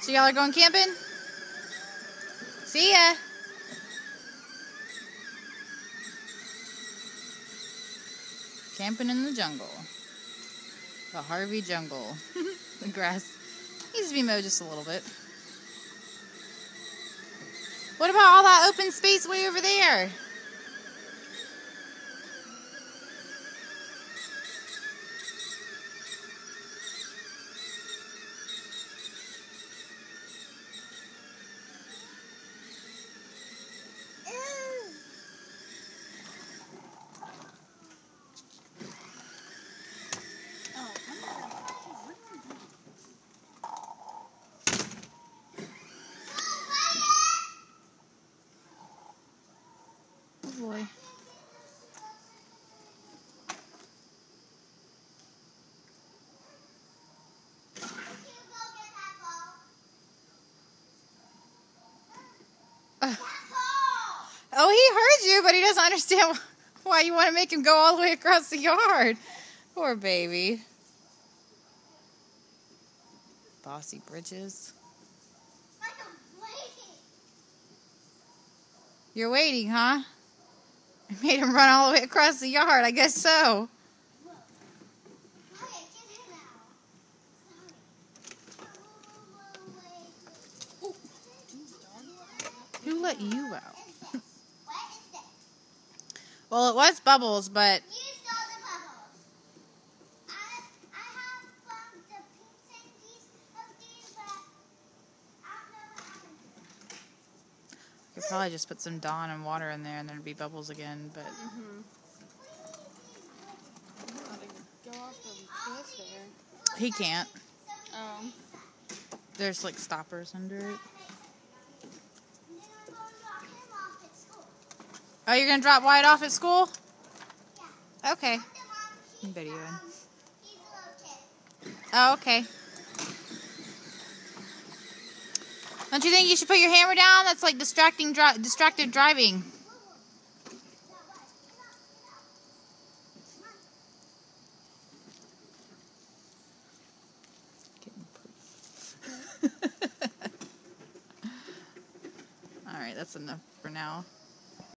So y'all are going camping? See ya. Camping in the jungle. The Harvey jungle. The grass needs to be mowed just a little bit. What about all that open space way over there? Oh boy. Oh, he heard you, but he doesn't understand why you want to make him go all the way across the yard. Poor baby. Bossy britches. You're waiting, huh? I made him run all the way across the yard. I guess so. Who let you out? Well, it was Bubbles, but... You stole the Bubbles. I have found the pink candies of these, but I don't know what happened to them. You could probably just put some Dawn and water in there and there'd be Bubbles again, but... Go off the cliff there. He can't. Oh. There's like stoppers under it. Oh, you're going to drop Wyatt off at school? Yeah. Okay. He's Videoing. a little kid. Oh, okay. Don't you think you should put your hammer down? That's like distracted driving. All right, that's enough for now.